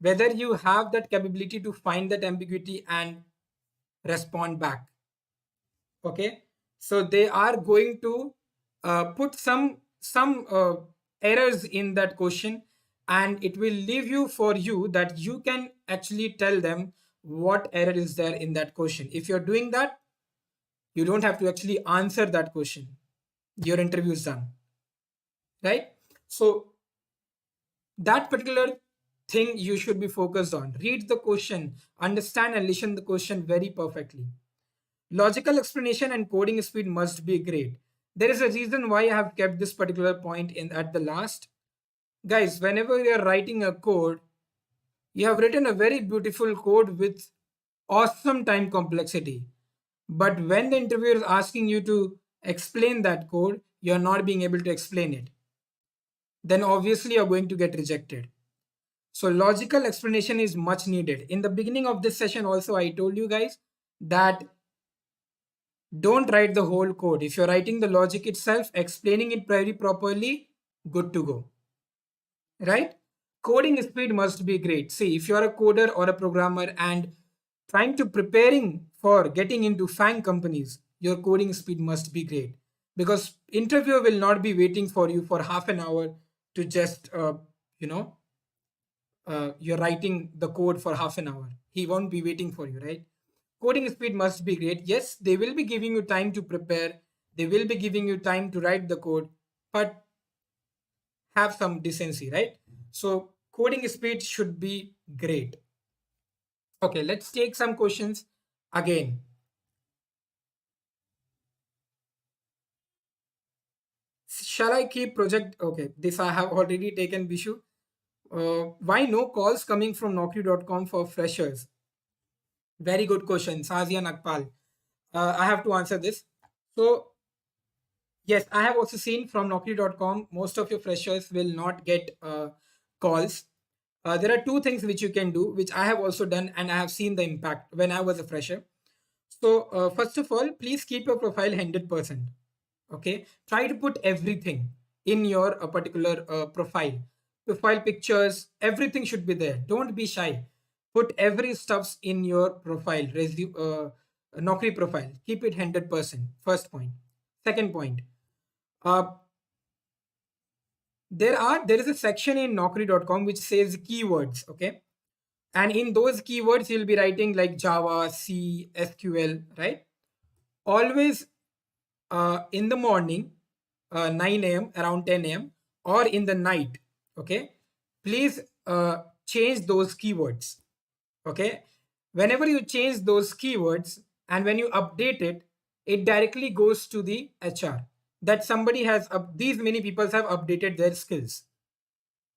whether you have that capability to find that ambiguity and respond back. Okay. So they are going to put some errors in that question, and it will leave you for you that you can actually tell them what error is there in that question. If you're doing that, You don't have to actually answer that question. Your interview is done, right? So that particular thing you should be focused on. Read the question, understand and listen the question very perfectly. Logical explanation and coding speed must be great. There is a reason why I have kept this particular point in at the last. Guys, whenever you are writing a code, you have written a very beautiful code with awesome time complexity. But when the interviewer is asking you to explain that code, you're not being able to explain it. Then obviously you're going to get rejected. So logical explanation is much needed. In the beginning of this session also, I told you guys that don't write the whole code. If you're writing the logic itself, explaining it very properly, good to go. Right? Coding speed must be great. See, if you're a coder or a programmer and trying to preparing for getting into FANG companies, your coding speed must be great, because interviewer will not be waiting for you for half an hour to just you know you're writing the code for half an hour. He won't be waiting for you, right? Coding speed must be great. Yes, they will be giving you time to prepare, they will be giving you time to write the code, but have some decency, right? So coding speed should be great. Okay, let's take some questions again. Shall I keep project? Okay, this I have already taken, Vishu. Why no calls coming from Naukri.com for freshers? Very good question, Sazia Nagpal. I have to answer this. So, yes, I have also seen from Naukri.com, most of your freshers will not get calls. There are two things which you can do, which I have also done, and I have seen the impact when I was a fresher. So, first of all, please keep your profile 100%. Okay, try to put everything in your particular profile pictures, everything should be there. Don't be shy. Put every stuffs in your profile, resume, Naukri profile. Keep it 100%. First point. Second point. Uh, there is a section in Naukri.com which says keywords. Okay, and in those keywords you'll be writing like Java, C, SQL, right? Always in the morning, 9 a.m., around 10 a.m., or in the night, okay? Please change those keywords, okay? Whenever you change those keywords and when you update it, it directly goes to the HR that somebody has, these many people have updated their skills,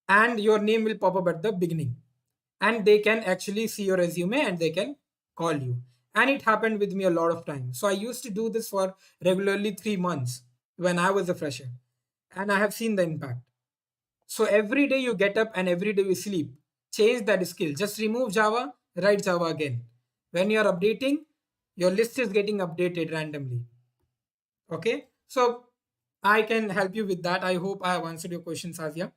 and your name will pop up at the beginning, and they can actually see your resume and they can call you. And it happened with me a lot of times. So I used to do this for regularly 3 months when I was a fresher, and I have seen the impact. So every day you get up and every day you sleep, change that skill. Just remove Java, write Java again. When you are updating, your list is getting updated randomly. Okay, so I can help you with that. I hope I have answered your question, Sazia.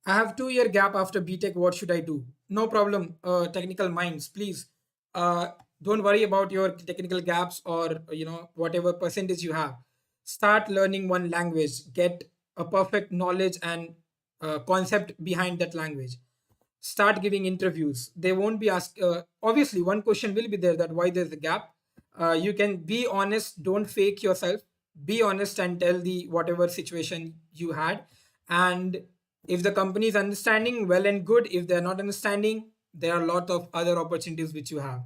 I have 2 year gap after BTech. What should I do? No problem. Technical minds, please. Don't worry about your technical gaps or whatever percentage you have. Start learning one language. Get a perfect knowledge and concept behind that language. Start giving interviews. They won't be asked. Obviously, one question will be there that why there's a gap. You can be honest. Don't fake yourself. Be honest and tell the whatever situation you had, and if the company is understanding, well and good. If they're not understanding, there are a lot of other opportunities which you have,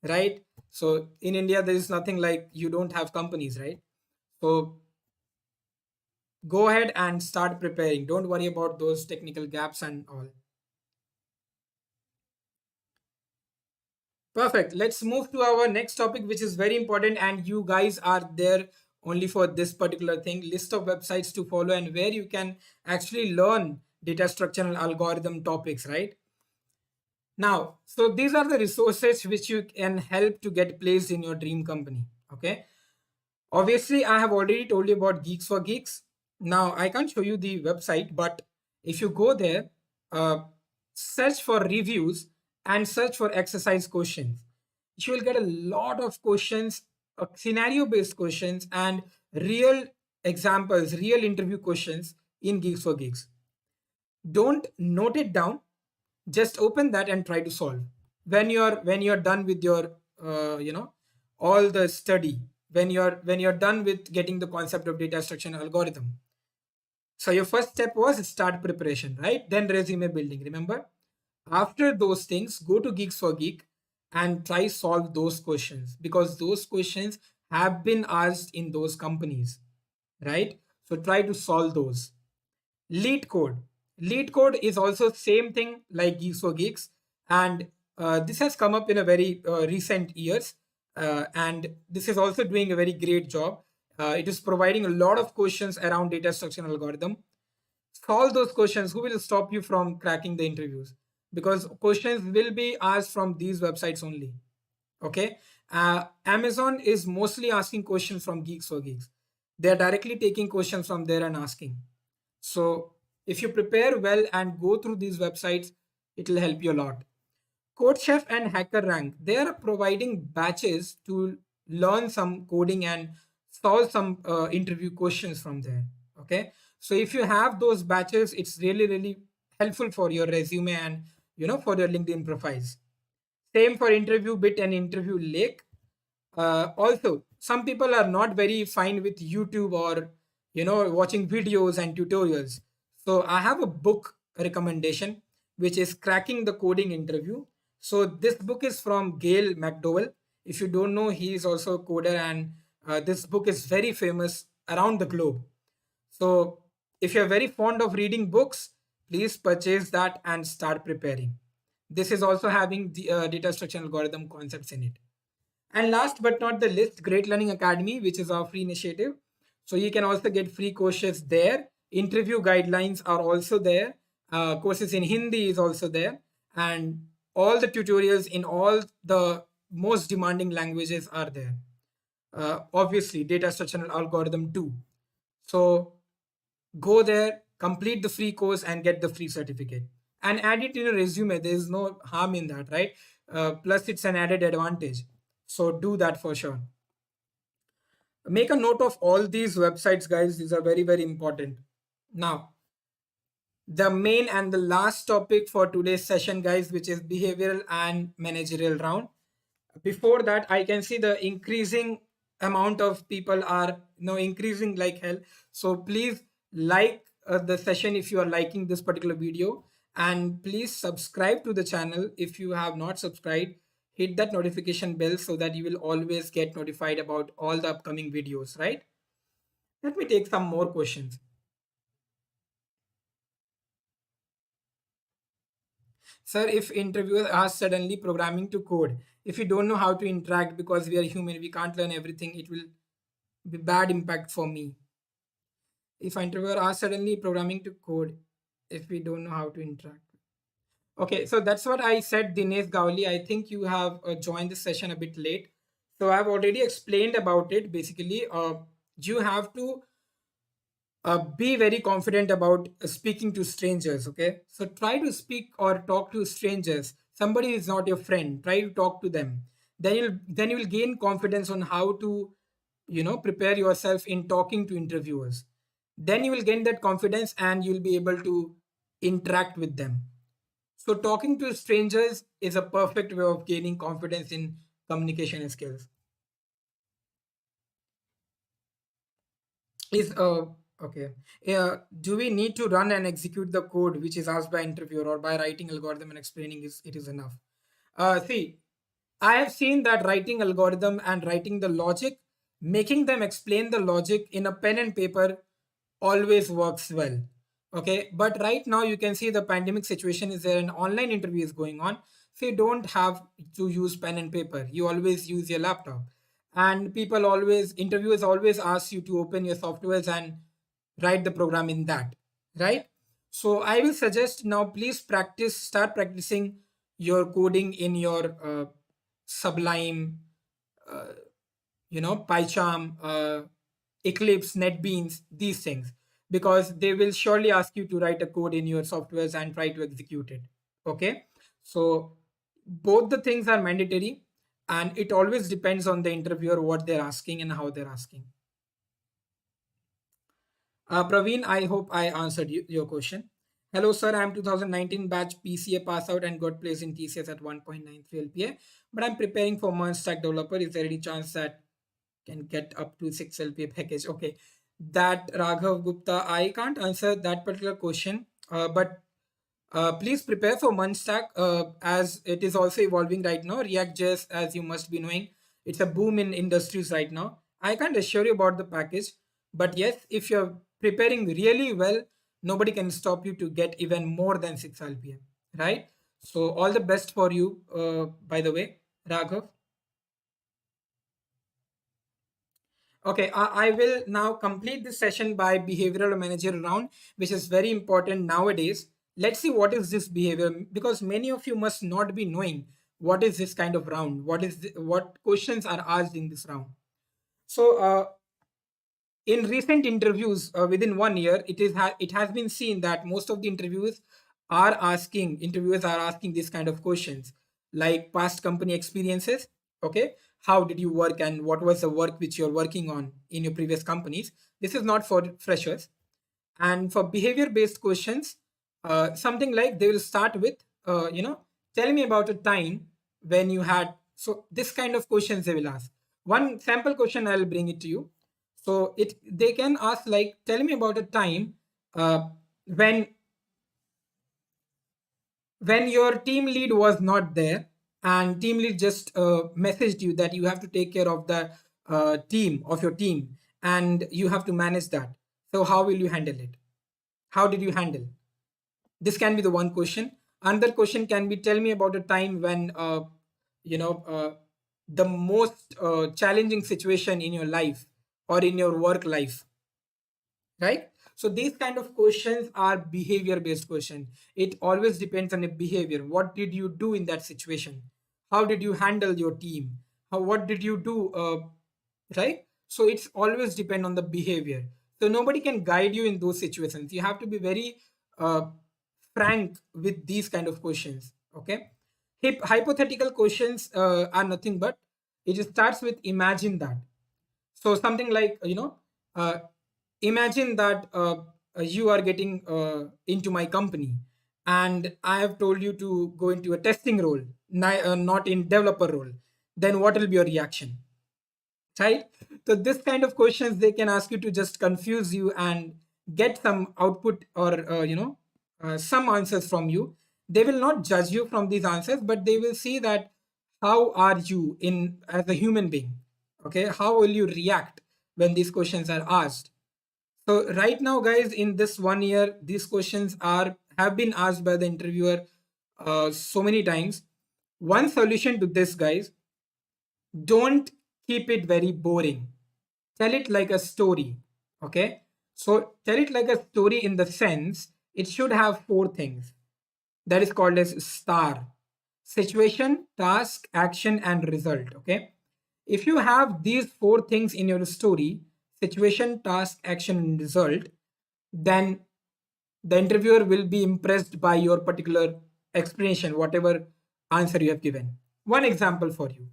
right? So in India there is nothing like you don't have companies, right? So go ahead and start preparing. Don't worry about those technical gaps and all. Perfect. Let's move to our next topic, which is very important, and you guys are there only for this particular thing. List of websites to follow and where you can actually learn data structure and algorithm topics, right? Now, so these are the resources which you can help to get placed in your dream company. Okay. Obviously, I have already told you about Geeks for Geeks. Now, I can't show you the website, but if you go there, uh, search for reviews and search for exercise questions, you will get a lot of questions, scenario based questions, and real examples, real interview questions in Geeks for Geeks. Don't note it down, just open that and try to solve. When you're done with your all the study when you're done with getting the concept of data structure and algorithm. So your first step was start preparation, right? Then resume building. Remember, after those things, go to Geeks for Geek and try solve those questions because those questions have been asked in those companies, right? So try to solve those. Lead code. Lead code is also same thing like Geeks for Geeks, and this has come up in a very recent years, and this is also doing a very great job. It is providing a lot of questions around data structure and algorithm. Solve those questions. Who will stop you from cracking the interviews? Because questions will be asked from these websites only. Okay. Amazon is mostly asking questions from Geeks for Geeks. They are directly taking questions from there and asking. So if you prepare well and go through these websites, it will help you a lot. CodeChef and HackerRank, they are providing batches to learn some coding and solve some interview questions from there. Okay, so if you have those batches, it's really really helpful for your resume and for your LinkedIn profiles. Same for Interview Bit and Interview Lake. Also, some people are not very fine with YouTube or watching videos and tutorials. So I have a book recommendation which is Cracking the Coding Interview. So this book is from Gail McDowell. If you don't know, he is also a coder, and this book is very famous around the globe. So if you're very fond of reading books, please purchase that and start preparing. This is also having the data structure and algorithm concepts in it. And last but not the least, Great Learning Academy, which is our free initiative. So you can also get free courses there. Interview guidelines are also there. Courses in Hindi is also there. And all the tutorials in all the most demanding languages are there. Obviously, data structure and algorithm too. So go there, complete the free course, and get the free certificate. And add it in your resume. There is no harm in that, right? Plus, it's an added advantage. So do that for sure. Make a note of all these websites, guys. These are very, very important. Now, the main and the last topic for today's session, guys, which is behavioral and managerial round. Before that, I can see the increasing amount of people are increasing like hell. So please like the session if you are liking this particular video, and please subscribe to the channel if you have not subscribed. Hit that notification bell so that you will always get notified about all the upcoming videos, right? Let me take some more questions. Sir, if interviewers ask suddenly programming to code, if you don't know how to interact because we are human, we can't learn everything, it will be bad impact for me. If interviewer asks suddenly programming to code, if we don't know how to interact. Okay, so that's what I said, Dinesh Gawli. I think you have joined the session a bit late. So I've already explained about it. Basically, you have to be very confident about speaking to strangers. Okay, so try to speak or talk to strangers. Somebody is not your friend, try to talk to them. Then you will gain confidence on how to prepare yourself in talking to interviewers. Then you will gain that confidence and you'll be able to interact with them. So talking to strangers is a perfect way of gaining confidence in communication skills. Is okay. Do we need to run and execute the code which is asked by interviewer, or by writing algorithm and explaining is enough? See, I have seen that writing algorithm and writing the logic, making them explain the logic in a pen and paper always works well. Okay, but right now you can see the pandemic situation is there, and online interview is going on. So you don't have to use pen and paper. You always use your laptop, and people always interviewers always ask you to open your softwares and write the program in that, right? So I will suggest now, please start practicing your coding in your Sublime, uh, PyCharm, Eclipse, NetBeans, these things, because they will surely ask you to write a code in your softwares and try to execute it. Okay, so both the things are mandatory, and it always depends on the interviewer what they're asking and how they're asking. Praveen, I hope I answered your question. Hello, sir. I'm 2019 batch PCA pass out and got placed in TCS at 1.93 LPA. But I'm preparing for Merge Stack developer. Is there any chance that can get up to 6 LPA package? Okay, that Raghav Gupta, I can't answer that particular question. But please prepare for Munstack as it is also evolving right now. React.js, as you must be knowing, it's a boom in industries right now. I can't assure you about the package, but yes, if you're preparing really well, nobody can stop you to get even more than 6 LPM, right? So all the best for you, by the way, Raghav. Okay, I will now complete this session by behavioral manager round, which is very important nowadays. Let's see what is this behavior, because many of you must not be knowing what is this kind of round, what questions are asked in this round. So in recent interviews within 1 year, it has been seen that most of the interviewers are asking this kind of questions, like past company experiences. Okay, how did you work and what was the work which you're working on in your previous companies. This is not for freshers. And for behavior based questions, something like they will start with, tell me about a time when you had. So this kind of questions they will ask. One sample question, I'll bring it to you. So it they can ask like, tell me about a time uh, when your team lead was not there and team lead just messaged you that you have to take care of the team of your team and you have to manage that. So how will you handle it? How did you handle? This can be the one question. Another question can be, tell me about a time when you know the most challenging situation in your life or in your work life, right? So these kind of questions are behavior based question. It always depends on a behavior. What did you do in that situation? How did you handle your team? What did you do, right? So it's always depend on the behavior. So nobody can guide you in those situations. You have to be very uh, frank with these kind of questions. Okay, hypothetical questions are nothing but, it starts with imagine that. So something like, uh, imagine that you are getting into my company and I have told you to go into a testing role, not in developer role. Then what will be your reaction, right? So this kind of questions they can ask you to just confuse you and get some output or some answers from you. They will not judge you from these answers, but they will see that how are you in as a human being. Okay, how will you react when these questions are asked? So right now, guys, in this 1 year, these questions are have been asked by the interviewer so many times. One solution to this, guys, don't keep it very boring. Tell it like a story. Okay, so tell it like a story in the sense it should have four things that is called as star: situation, task, action, and result. Okay, if you have these four things in your story: situation, task, action, and result, then the interviewer will be impressed by your particular explanation, whatever answer you have given. One example for you.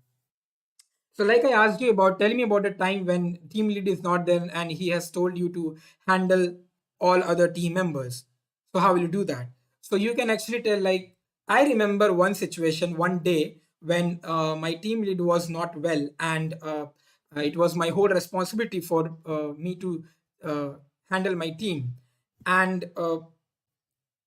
So, like I asked you about, tell me about a time when team lead is not there and he has told you to handle all other team members. So, how will you do that? So, you can actually tell, like, I remember one situation, one day when my team lead was not well, and it was my whole responsibility for me to uh, handle my team. And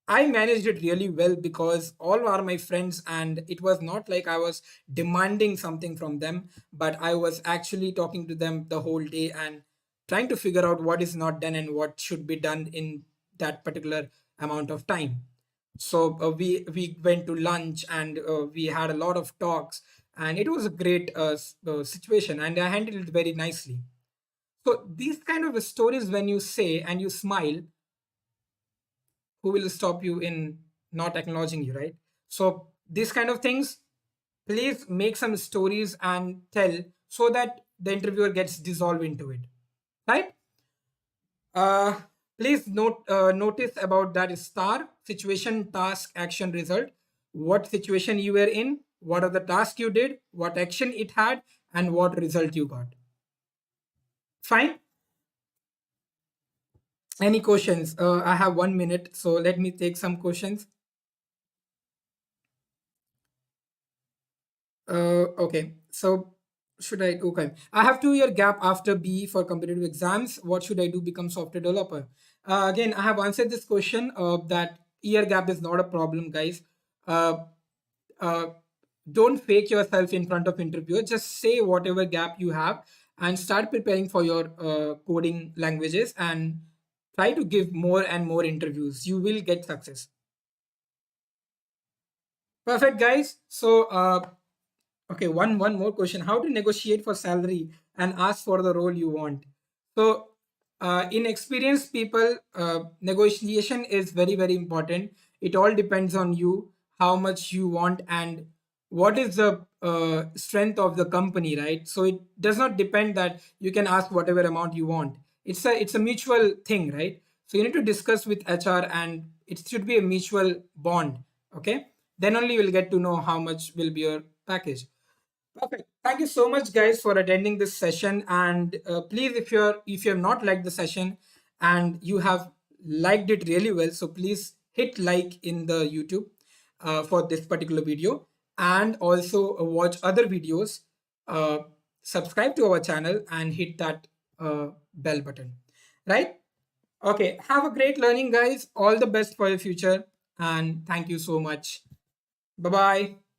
I managed it really well because all are my friends, and it was not like I was demanding something from them, but I was actually talking to them the whole day and trying to figure out what is not done and what should be done in that particular amount of time. So we went to lunch and we had a lot of talks, and it was a great situation, and I handled it very nicely. So these kind of stories, when you say and you smile, who will stop you in not acknowledging you, right? So these kind of things, please make some stories and tell, so that the interviewer gets dissolved into it, right? uh Please notice about that star: situation, task, action, result. What situation you were in, what are the tasks you did, what action it had, and what result you got. Fine. Any questions? I have 1 minute, so let me take some questions. Okay. So should I? Okay. I have 2 year gap after BE for competitive exams. What should I do? Become software developer. Again, I have answered this question. That year gap is not a problem, guys. Uh, uh, don't fake yourself in front of interviewer. Just say whatever gap you have and start preparing for your coding languages and try to give more and more interviews. You will get success. Perfect, guys. So, okay, one more question. How to negotiate for salary and ask for the role you want? So, in experienced people, negotiation is very important. It all depends on you, how much you want, and what is the strength of the company, right? So it does not depend that you can ask whatever amount you want. It's a mutual thing, right? So you need to discuss with HR, and it should be a mutual bond. Okay, then only you'll get to know how much will be your package. Perfect. Thank you so much, guys, for attending this session. And please, if you have not liked the session and you have liked it really well, so please hit like in the YouTube for this particular video, and also watch other videos. Uh, Subscribe to our channel and hit that bell button. Right? Okay. Have a great learning, guys. All the best for your future, and thank you so much. Bye bye.